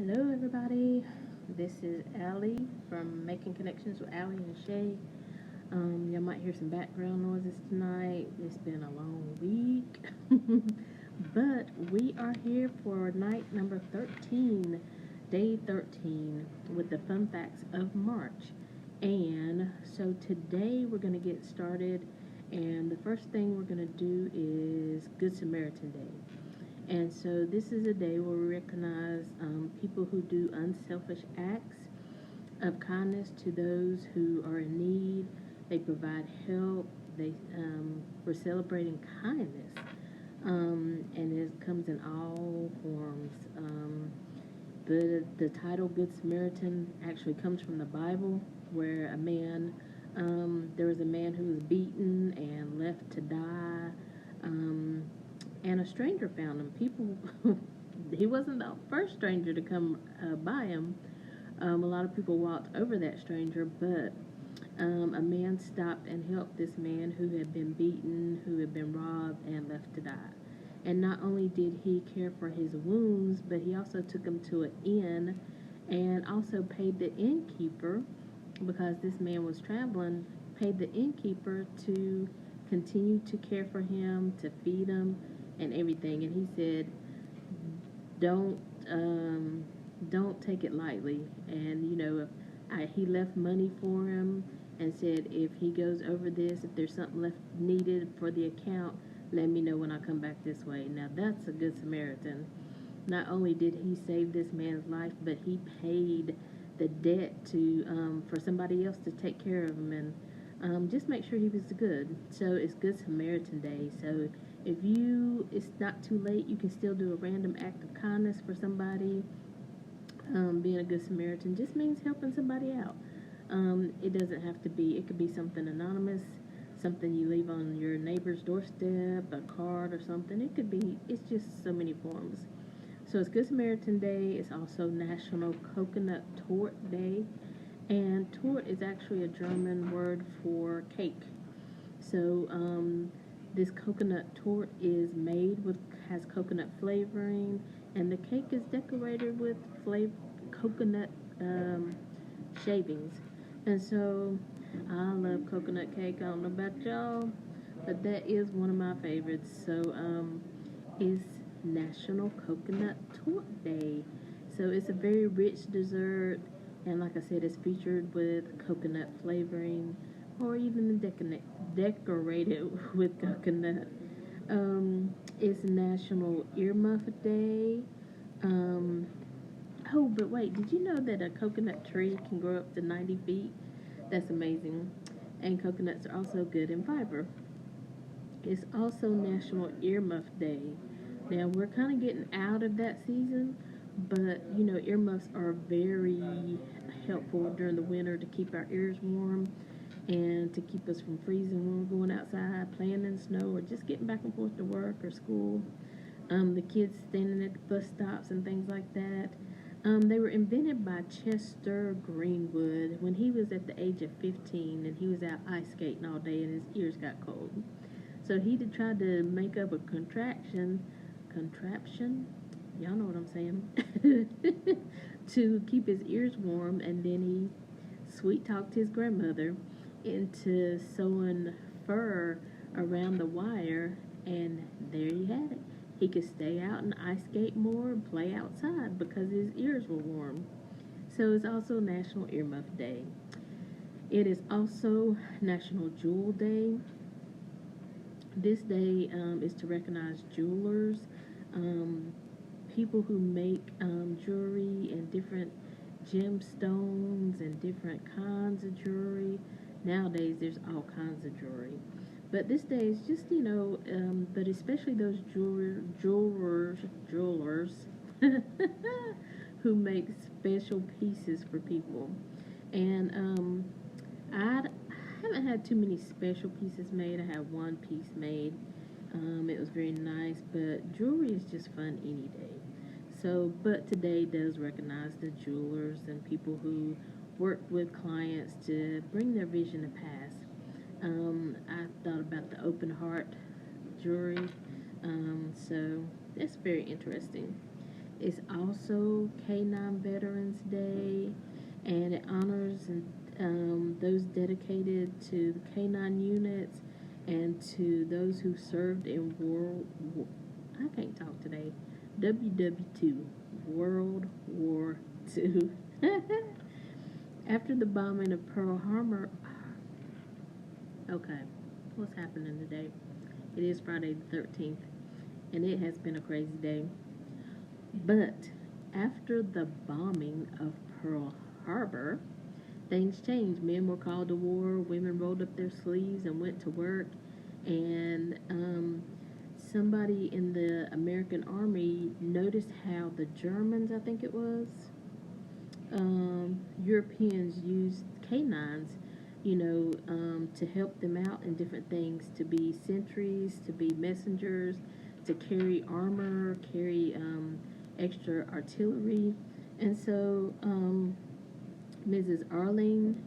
Hello, everybody. This is Allie from Making Connections with Allie and Shay. Y'all might hear some background noises tonight. It's been a long week, but we are here for night number 13, day 13, with the fun facts of March. And so today we're going to get started, and the first thing we're going to do is Good Samaritan Day. And so this is a day where we recognize people who do unselfish acts of kindness to those who are in need. They provide help. We're celebrating kindness, and it comes in all forms. The title Good Samaritan actually comes from the Bible, where there was a man who was beaten and left to die. And a stranger found him. He wasn't the first stranger to come by him. A lot of people walked over that stranger, but a man stopped and helped this man who had been beaten, who had been robbed, and left to die. And not only did he care for his wounds, but he also took him to an inn and also paid the innkeeper, because this man was traveling, paid the innkeeper to continue to care for him, to feed him, and everything. And he said, "Don't don't take it lightly." And he left money for him and said, "If he goes over this, if there's something left needed for the account, let me know when I come back this way." Now that's a good Samaritan. Not only did he save this man's life, but he paid the debt to for somebody else to take care of him, and just make sure he was good. So it's Good Samaritan Day. So it's not too late, you can still do a random act of kindness for somebody. Being a good Samaritan just means helping somebody out. It doesn't have to be. It could be something anonymous, something you leave on your neighbor's doorstep, a card or something. It could be. It's just so many forms. So it's Good Samaritan Day. It's also National Coconut Torte Day. And torte is actually a German word for cake. So this coconut torte has coconut flavoring, and the cake is decorated with coconut shavings. And so I love coconut cake. I don't know about y'all, but that is one of my favorites. So it's National Coconut Torte Day. So it's a very rich dessert, and like I said, it's featured with coconut flavoring, or even decorated with coconut. It's National Earmuff Day. Um, oh, but wait, did you know that a coconut tree can grow up to 90 feet? That's amazing. And coconuts are also good in fiber. It's also National Earmuff Day. Now, we're kind of getting out of that season, but earmuffs are very helpful during the winter to keep our ears warm and to keep us from freezing when we're going outside, playing in the snow, or just getting back and forth to work or school. The kids standing at the bus stops and things like that. They were invented by Chester Greenwood when he was at the age of 15, and he was out ice skating all day and his ears got cold. So he tried to make up a contraption, y'all know what I'm saying, to keep his ears warm, and then he sweet talked his grandmother into sewing fur around the wire, and there you had it. He could stay out and ice skate more and play outside because his ears were warm. So it's also National Earmuff Day. It is also National Jewel Day. This day is to recognize jewelers, um, people who make jewelry and different gemstones and different kinds of jewelry. Nowadays, there's all kinds of jewelry. But this day is just, but especially those jewelers who make special pieces for people. And I haven't had too many special pieces made. I had one piece made. It was very nice, but jewelry is just fun any day. So, but today does recognize the jewelers and people who work with clients to bring their vision to pass. I thought about the open heart jewelry, so it's very interesting. It's also K-9 Veterans Day, and it honors those dedicated to the K-9 units and to those who served in World War, I can't talk today, WW2, World War II. After the bombing of Pearl Harbor, okay, what's happening today? It is Friday the 13th, and it has been a crazy day. But after the bombing of Pearl Harbor, things changed. Men were called to war, women rolled up their sleeves and went to work, and somebody in the American Army noticed how the Germans, I think it was, Europeans used canines, to help them out in different things, to be sentries, to be messengers, to carry armor, carry extra artillery. And so Mrs. Arlene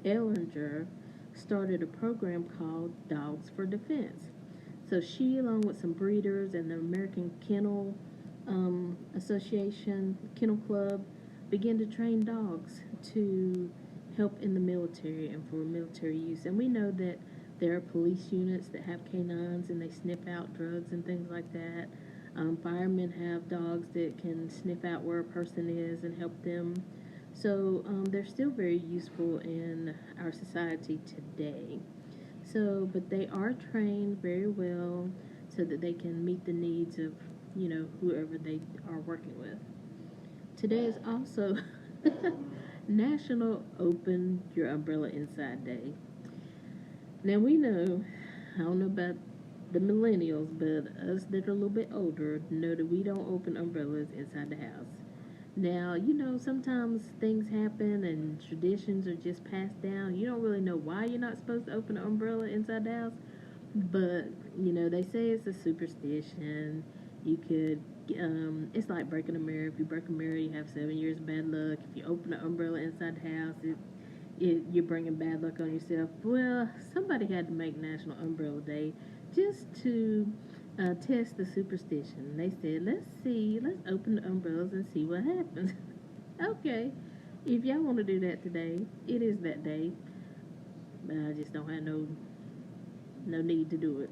Ellinger started a program called Dogs for Defense. So she, along with some breeders and the American Kennel Association, Kennel Club, began to train dogs to help in the military and for military use. And we know that there are police units that have canines and they sniff out drugs and things like that. Firemen have dogs that can sniff out where a person is and help them. So they're still very useful in our society today. So, but they are trained very well so that they can meet the needs of, whoever they are working with. Today is also National Open Your Umbrella Inside Day. Now we know, I don't know about the millennials, but us that are a little bit older know that we don't open umbrellas inside the house. Now, sometimes things happen and traditions are just passed down. You don't really know why you're not supposed to open an umbrella inside the house, but, they say it's a superstition. You could, it's like breaking a mirror. If you break a mirror, you have 7 years of bad luck. If you open an umbrella inside the house, you're bringing bad luck on yourself. Well, somebody had to make National Umbrella Day just to test the superstition. They said, let's open the umbrellas and see what happens. Okay, if y'all want to do that today, it is that day. But I just don't have no need to do it.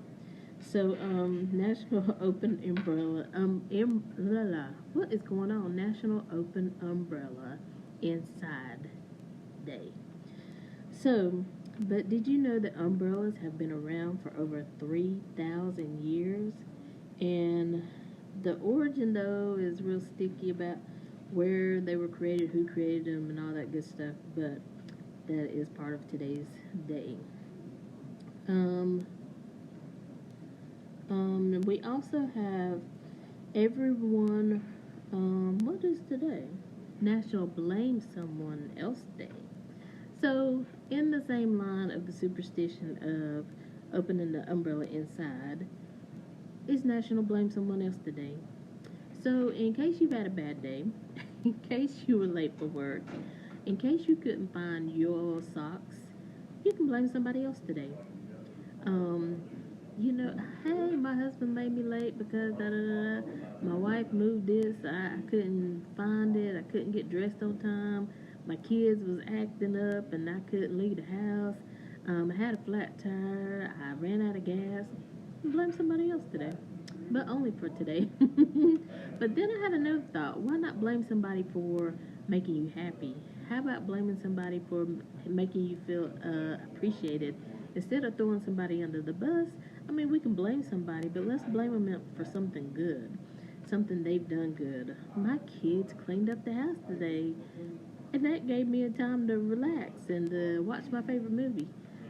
So, National Open Umbrella, what is going on? National Open Umbrella Inside Day. So, but did you know that umbrellas have been around for over 3,000 years? And the origin, though, is real sticky about where they were created, who created them, and all that good stuff. But that is part of today's day. We also have everyone, what is today? National Blame Someone Else Day. So, in the same line of the superstition of opening the umbrella inside, is National Blame Someone Else Day. So, in case you've had a bad day, in case you were late for work, in case you couldn't find your socks, you can blame somebody else today. Hey, my husband made me late because my wife moved this, I couldn't find it, I couldn't get dressed on time, my kids was acting up and I couldn't leave the house, I had a flat tire, I ran out of gas. Blame somebody else today, but only for today. But then I had another thought, why not blame somebody for making you happy? How about blaming somebody for making you feel appreciated? Instead of throwing somebody under the bus, we can blame somebody, but let's blame them for something good, something they've done good. My kids cleaned up the house today, and that gave me a time to relax and watch my favorite movie.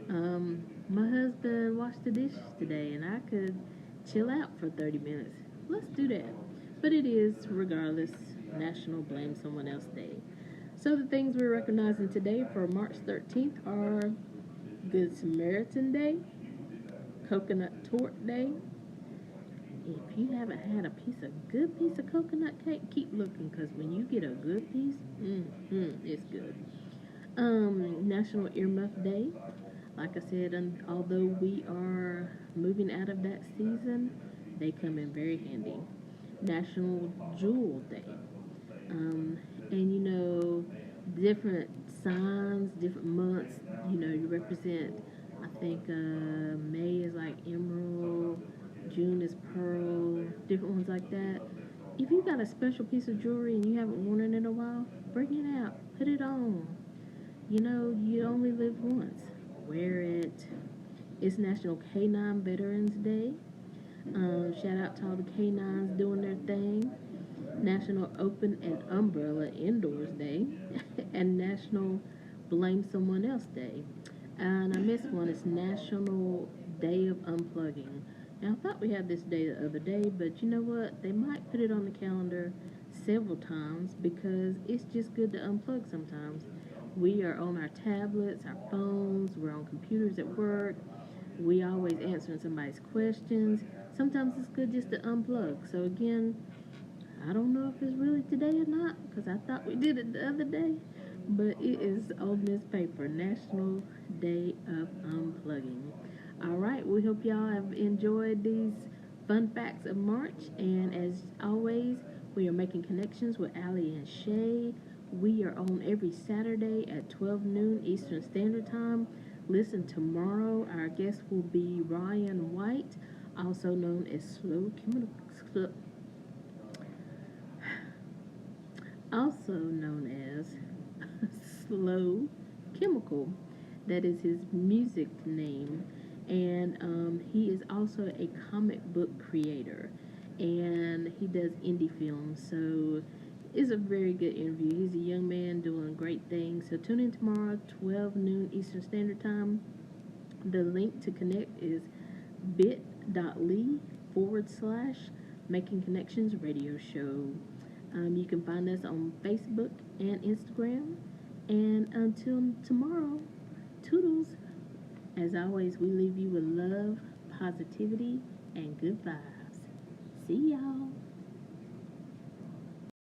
My husband washed the dishes today, and I could chill out for 30 minutes. Let's do that. But it is, regardless, National Blame Someone Else Day. So the things we're recognizing today for March 13th are Good Samaritan Day, Coconut Torte Day. If you haven't had a good piece of coconut cake, keep looking, because when you get a good piece, it's good. National Earmuff Day. Like I said, although we are moving out of that season, they come in very handy. National Jewel Day. And different signs, different months, you represent. I think May is like emerald, June is pearl, different ones like that. If you got a special piece of jewelry and you haven't worn it in a while, bring it out, put it on. You only live once. Wear it. It's National Canine Veterans Day. Shout out to all the canines doing their thing. National Open and Umbrella Indoors Day. And National Blame Someone Else Day. And I missed one. It's National Day of Unplugging. Now, I thought we had this day the other day, but you know what? They might put it on the calendar several times because it's just good to unplug sometimes. We are on our tablets, our phones, we're on computers at work, we always answering somebody's questions. Sometimes it's good just to unplug. So again, I don't know if it's really today or not because I thought we did it the other day, but it is on this paper, National Day of Unplugging. All right, we hope y'all have enjoyed these fun facts of March, and as always, we are making connections with Allie and Shay. We are on every Saturday at 12 noon Eastern Standard Time. Listen tomorrow. Our guest will be Ryan White, also known as Slow Chemical. That is his music name. And he is also a comic book creator. And he does indie films. So it's a very good interview. He's a young man doing great things. So tune in tomorrow, 12 noon Eastern Standard Time. The link to connect is bit.ly/ Making Connections Radio Show. You can find us on Facebook and Instagram. And until tomorrow, toodles. As always, we leave you with love, positivity, and good vibes. See y'all.